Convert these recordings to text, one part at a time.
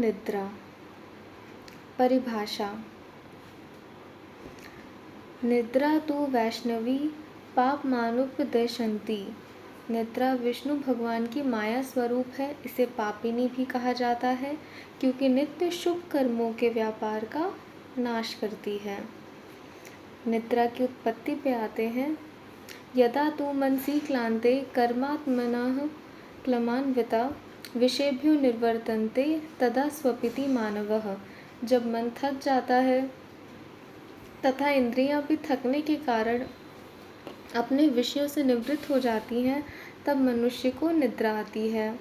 निद्रा। परिभाषा। निद्रा तु वैष्णवी पापमानुपदिशन्ति। निद्रा विष्णु भगवान की माया स्वरूप है। इसे पापिनी भी कहा जाता है क्योंकि नित्य शुभ कर्मों के व्यापार का नाश करती है। निद्रा की उत्पत्ति पे आते हैं। यदा तु मनसि क्लान्ते कर्मात्मनः क्लमान्विता विषयेभ्यो निर्वर्तन्ते तदा स्वपिति मानवः। जब मन थक जाता है तथा इंद्रियां भी थकने के कारण अपने विषयों से निवृत्त हो जाती हैं, तब मनुष्य को निद्रा आती है।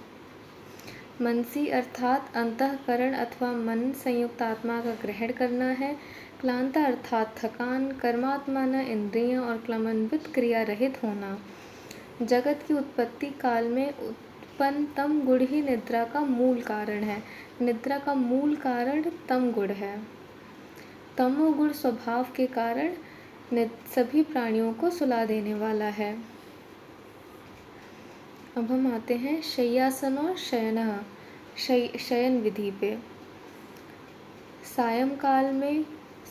मनसी अर्थात अंतःकरण अथवा मन संयुक्त आत्मा का ग्रहण करना है। क्लांता अर्थात थकान, कर्मात्मा इंद्रियां और क्लमन्वित क्रिया रहित होना। जगत की उत्पत्ति काल में उत्पन्न तम गुण ही निद्रा का मूल कारण है। निद्रा का मूल कारण तम गुण है। तमोगुण स्वभाव के कारण सभी प्राणियों को सुला देने वाला है। अब हम आते हैं शय्यासन और शयन विधि पे। सायंकाल में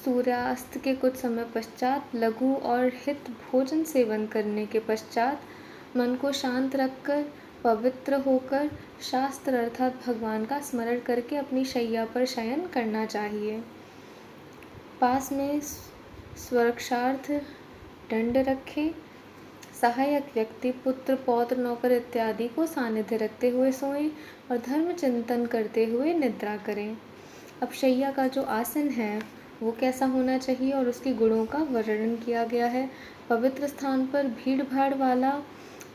सूर्यास्त के कुछ समय पश्चात लघु और हित भोजन सेवन करने के पश्चात मन को शांत रखकर पवित्र होकर शास्त्र अर्थात भगवान का स्मरण करके अपनी शैया पर शयन करना चाहिए। पास में सुरक्षार्थ दंड रखें। सहायक व्यक्ति पुत्र पौत्र नौकर इत्यादि को सानिध्य रखते हुए सोएं और धर्म चिंतन करते हुए निद्रा करें। अब शैया का जो आसन है वो कैसा होना चाहिए और उसके गुणों का वर्णन किया गया है। पवित्र स्थान पर भीड़ भाड़ वाला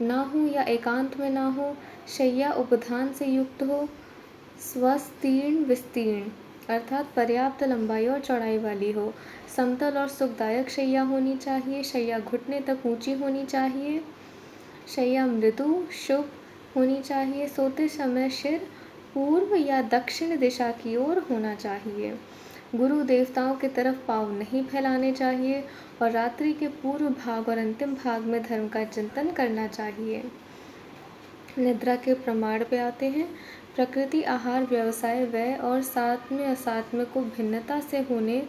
ना हो या एकांत में ना हो। शैया उपधान से युक्त हो। स्वस्तीर्ण विस्तीर्ण अर्थात पर्याप्त लंबाई और चौड़ाई वाली हो। समतल और सुखदायक शैया होनी चाहिए। शैया घुटने तक ऊंची होनी चाहिए। शैया मृदु शुभ होनी चाहिए। सोते समय सिर पूर्व या दक्षिण दिशा की ओर होना चाहिए। गुरु देवताओं की तरफ पाँव नहीं फैलाने चाहिए और रात्रि के पूर्व भाग और अंतिम भाग में धर्म का चिंतन करना चाहिए। निद्रा के प्रमाण पे आते हैं। प्रकृति आहार व्यवसाय व्यय और सात्म्य असात्म्य को भिन्नता से होने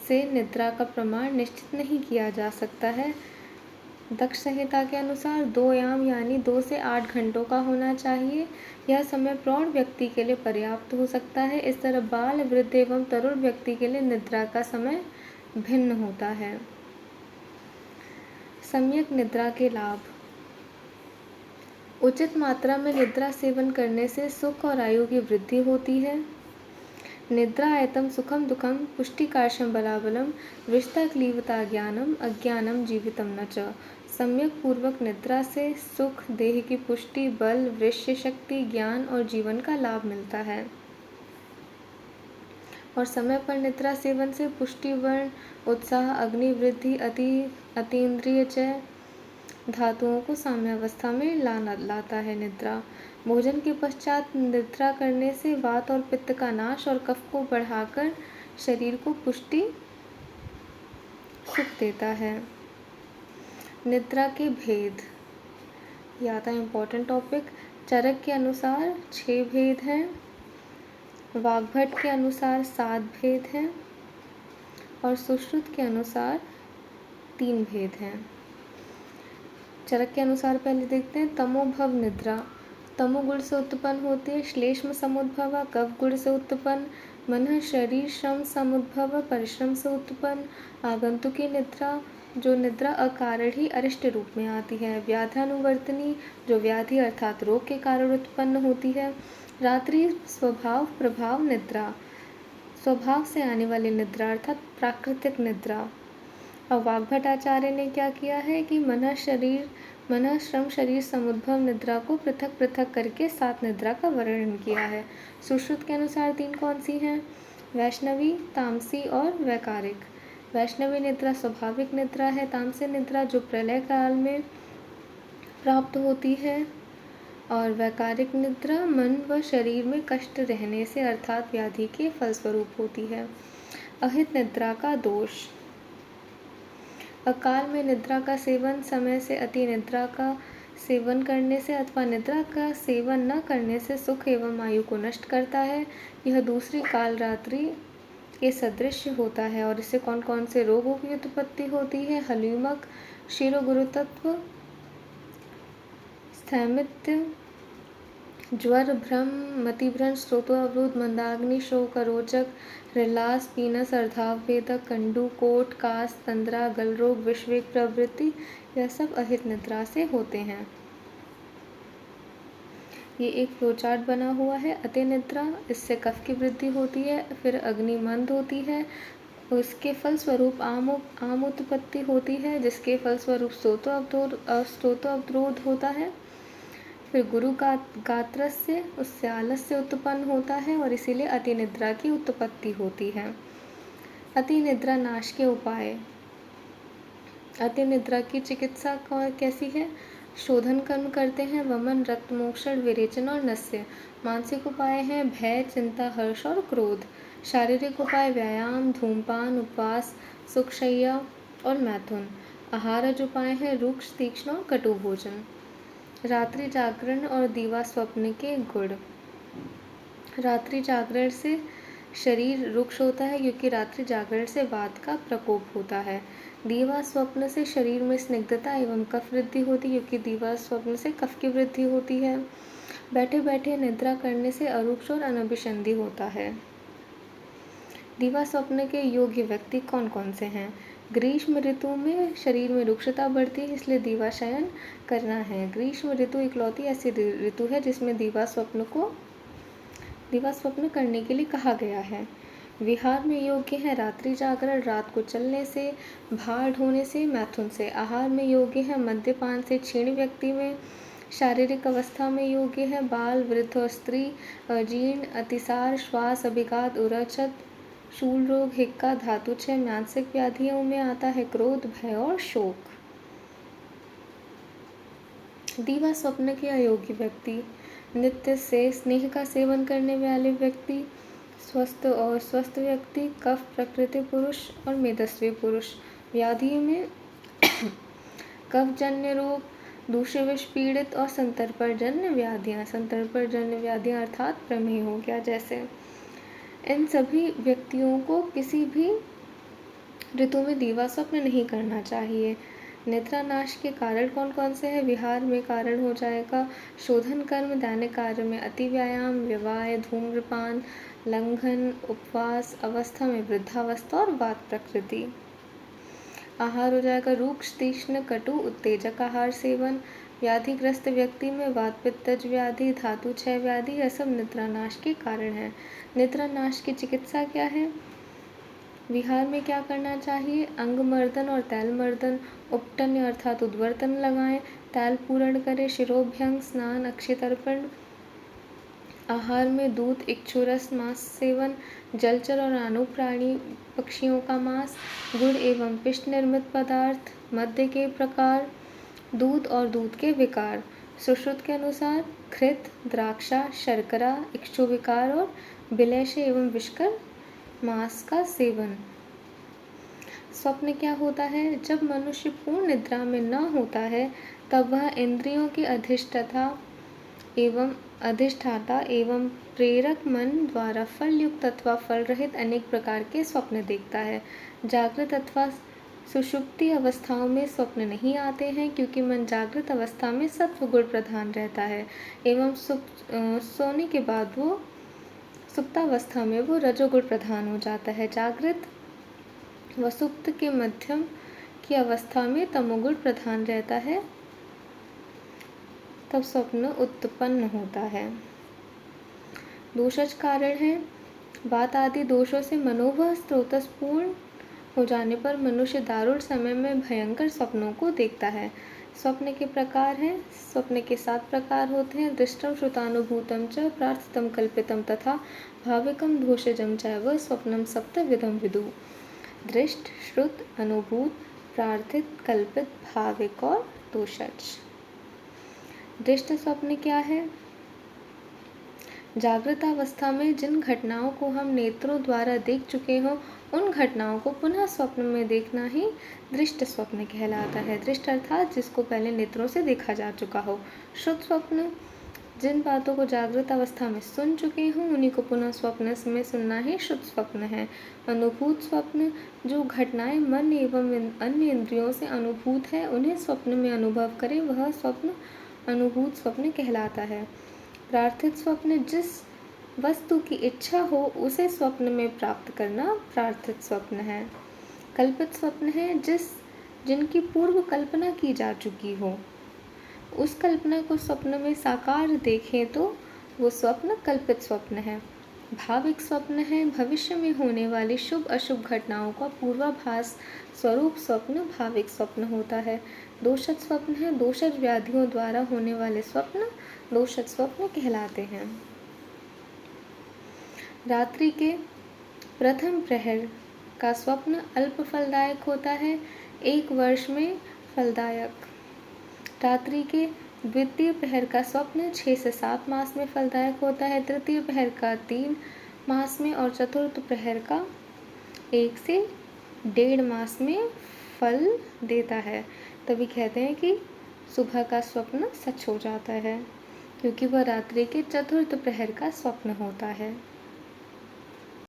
से निद्रा का प्रमाण निश्चित नहीं किया जा सकता है। दक्ष संहिता के अनुसार 2 याम यानी 2 से 8 घंटों का होना चाहिए। यह समय प्रौढ़ व्यक्ति के लिए पर्याप्त हो सकता है। इस तरह बाल वृद्ध एवं तरुण व्यक्ति के लिए निद्रा का समय भिन्न होता है। सम्यक निद्रा के लाभ। उचित मात्रा में निद्रा सेवन करने से सुख और आयु की वृद्धि होती है। निद्रा एतम सुखम दुखम पुष्टिकार्षम बलाबलम विष्टा क्लीवता ज्ञानम अज्ञानम जीवितम न च। सम्यक पूर्वक निद्रा से सुख, देह की पुष्टि, बल, वृश्य शक्ति, ज्ञान और जीवन का लाभ मिलता है। और समय पर निद्रा सेवन से पुष्टिवर्ण, उत्साह, अग्नि वृद्धि, अतीन्द्रिय चय धातुओं को साम्यावस्था में लाता है। निद्रा भोजन के पश्चात निद्रा करने से वात और पित्त का नाश और कफ को बढ़ाकर शरीर को पुष्टि सुख देता है। निद्रा के भेद। यह था इम्पोर्टेंट टॉपिक। चरक के अनुसार 6 भेद हैं। वाग्भट के अनुसार 7 भेद हैं और सुश्रुत के अनुसार 3 भेद हैं। चरक के अनुसार पहले देखते हैं। तमोभव निद्रा तमोगुण से उत्पन्न होती है। श्लेष्म समुद्भव कफ गुण से उत्पन्न। मन शरीर श्रम समुद्भव परिश्रम से उत्पन्न। आगंतुकी निद्रा जो निद्रा अकारण ही अरिष्ट रूप में आती है। व्याधानुवर्तनी जो व्याधि अर्थात रोग के कारण उत्पन्न होती है। रात्रि स्वभाव प्रभाव निद्रा स्वभाव से आने वाली निद्रा अर्थात प्राकृतिक निद्रा। अब वाग्भटाचार्य ने क्या किया है कि मन श्रम शरीर समुद्भव निद्रा को पृथक पृथक करके 7 निद्रा का वर्णन किया है। सुश्रुत के अनुसार 3 कौन सी हैं? वैष्णवी, तामसी और वैकारिक। वैष्णवी निद्रा स्वाभाविक निद्रा है। तामसी निद्रा जो प्रलय काल में प्राप्त होती है और वैकारिक निद्रा मन व शरीर में कष्ट रहने से अर्थात व्याधि के फलस्वरूप होती है। अहित निद्रा का दोष। अकाल में निद्रा का सेवन समय से अति निद्रा का सेवन करने से अथवा निद्रा का सेवन न करने से सुख एवं आयु को नष्ट करता है। यह दूसरी काल रात्रि के सदृश होता है। और इससे कौन कौन से रोगों की उत्पत्ति होती है? हल्यूमक, शिरोगुरुतत्व, स्थैमित्य, ज्वर, भ्रम, मतिभ्रंश, स्रोतोअवरोध, मंदाग्नि, शोक, अरोचक, हृदलास, पीनस, अर्धावेदक, कंडू, कोट, कास, तंद्रा, गलरोग, विषवेग प्रवृत्ति, यह सब अहित निद्रा से होते हैं। ये एक फ्लोचार्ट बना हुआ है। अति निद्रा, इससे कफ की वृद्धि होती है। फिर अग्नि मंद होती है, उसके फलस्वरूप आम उत्पत्ति होती है, जिसके फलस्वरूप स्रोतोअवरोध होता है। फिर गुरु गात्रस्य, उससे आलस्य उत्पन्न होता है और इसीलिए अति निद्रा की उत्पत्ति होती है। अति निद्रा नाश के उपाय। अति निद्रा की चिकित्सा कैसी है? शोधन कर्म करते हैं, वमन, रक्तमोक्षण, विरेचन और नस्य। मानसिक उपाय हैं भय, चिंता, हर्ष और क्रोध। शारीरिक उपाय व्यायाम, धूमपान, उपवास, सुखशय्या और मैथुन। आहारज उपाय हैं रुक्ष, तीक्ष्ण और कटु भोजन। रात्रि जागरण और दीवा स्वप्न के गुण। रात्रि जागरण से शरीर रुक्ष होता है, क्योंकि रात्रि जागरण से वात का प्रकोप होता है। दीवा स्वप्न से शरीर में स्निग्धता एवं कफ वृद्धि होती है, क्योंकि दीवा स्वप्न से कफ की वृद्धि होती है। बैठे बैठे निद्रा करने से अरूक्ष और अनभिसंधि होता है। दीवा स्वप्न के योग्य व्यक्ति कौन कौन से हैं? ग्रीष्म ऋतु में शरीर में रुक्षता बढ़ती है, इसलिए दीवा शयन करना है। ग्रीष्म ऋतु इकलौती ऐसी ऋतु है जिसमें दीवा स्वप्न करने के लिए कहा गया है। विहार में योग्य है रात्रि जागरण, रात को चलने से, भार ढोने से, मैथुन से। आहार में योग्य है मद्यपान से क्षीण व्यक्ति में। शारीरिक अवस्था में योग्य है बाल, वृद्ध और स्त्री। अजीर्ण, अतिसार, श्वास अभिघात, उरचत, शूल रोग, हिक्का, धातुक्षय। मानसिक व्याधियों में आता है क्रोध, भय और शोक। दीवा स्वप्न के अयोग्य व्यक्ति। नित्य से स्नेह का सेवन करने वाले व्यक्ति, स्वस्थ व्यक्ति, कफ प्रकृति पुरुष और मेदस्वी पुरुष। व्याधियों में कफजन्य रोग, दूषित विष पीड़ित और संतर्पणजन्य व्याधियाँ अर्थात प्रमेह हो गया जैसे। इन सभी व्यक्तियों को किसी भी ऋतु में दीवा स्वप्न नहीं करना चाहिए। निद्रा नाश के कारण कौन कौन से हैं? विहार में कारण हो जाएगा शोधन कर्म, दैनिक कार्य में अति व्यायाम, व्यवाय, धूम्रपान, लंघन, उपवास, अवस्था में वृद्धावस्था और वात प्रकृति। आहार हो जाएगा रुक्ष, तीक्ष्ण, कटु, उत्तेजक आहार सेवन। व्याधिग्रस्त व्यक्ति में वात पित्तज व्याधि, धातुक्षय व्याधि, यह सब निद्रा नाश के कारण है। निद्रा नाश की चिकित्सा क्या है? विहार में क्या करना चाहिए? अंगमर्दन और तैलमर्दन, उपटन अर्थात उद्वर्तन लगाएं, तैल पूरण करें, शिरोभ्यंग, स्नान, अक्षितर्पण। आहार में दूध, इक्षुरस मांस सेवन, जलचर और अनु प्राणी पक्षियों का मांस, गुड़ एवं पिष्ट निर्मित पदार्थ, मद्य के प्रकार, दूध और दूध के विकार। सुश्रुत के अनुसार घृत, द्राक्षा, शर्करा, इक्षु विकार और बिलैश एवं विष्कर मांस का सेवन। स्वप्न क्या होता है? जब मनुष्य पूर्ण निद्रा में न होता है तब वह इंद्रियों की अधिष्ठाता एवं प्रेरक मन द्वारा फल युक्त अथवा फल रहित अनेक प्रकार के स्वप्न देखता है। जागृत अथवा सुषुप्ति अवस्थाओं में स्वप्न नहीं आते हैं, क्योंकि मन जागृत अवस्था में सत्व गुण प्रधान रहता है एवं सोने के बाद वो सुप्तावस्था में वो रजोगुण प्रधान हो जाता है। जागृत व सुप्त के मध्यम की अवस्था में तमोगुण प्रधान रहता है, तब स्वप्न उत्पन्न होता है। दोषज कारण है वात आदि दोषों से मनोवह स्रोतस्पूर्ण हो जाने पर मनुष्य दारुण समय में भयंकर स्वप्नों को देखता है। स्वप्न के प्रकार हैं। स्वप्न के 7 प्रकार होते हैं। दृष्टम श्रुतानुभूतम च प्रार्थितम कल्पितम तथा भाविकम दोषजम चैव स्वप्नम सप्तविधम विदु। दृष्ट, श्रुत, अनुभूत, प्रार्थित, कल्पित, भाविक और दोषज। दृष्ट स्वप्न क्या है? जागृत अवस्था में जिन घटनाओं को हम नेत्रों द्वारा देख चुके हों, उन घटनाओं को पुनः स्वप्न में देखना ही दृष्ट स्वप्न कहलाता है। दृष्ट अर्थात जिसको पहले नेत्रों से देखा जा चुका हो। शुद्ध स्वप्न जिन बातों को जागृत अवस्था में सुन चुके हों, उन्हीं को पुनः स्वप्न में सुनना ही शुद्ध स्वप्न है। अनुभूत स्वप्न जो घटनाएं मन एवं अन्य इंद्रियों से अनुभूत है, उन्हें स्वप्न में अनुभव करे, वह स्वप्न अनुभूत स्वप्न कहलाता है। प्रार्थित स्वप्न जिस वस्तु की इच्छा हो उसे स्वप्न में प्राप्त करना प्रार्थित स्वप्न है। कल्पित स्वप्न है जिनकी पूर्व कल्पना की जा चुकी हो, उस कल्पना को स्वप्न में साकार देखें तो वो स्वप्न कल्पित स्वप्न है। भाविक स्वप्न है भविष्य में होने वाली शुभ अशुभ घटनाओं का पूर्वाभास स्वरूप स्वप्न भाविक स्वप्न होता है। दोषज स्वप्न है दोषज व्याधियों द्वारा होने वाले स्वप्न दोषज स्वप्न कहलाते हैं। रात्रि के प्रथम प्रहर का स्वप्न अल्प फलदायक होता है, 1 वर्ष में फलदायक। रात्रि के द्वितीय प्रहर का स्वप्न 6 से 7 मास में फलदायक होता है, तृतीय प्रहर का 3 मास में और चतुर्थ प्रहर का 1 से 1.5 मास में फल देता है। तभी कहते हैं कि सुबह का स्वप्न सच हो जाता है, क्योंकि वह रात्रि के चतुर्थ प्रहर का स्वप्न होता है।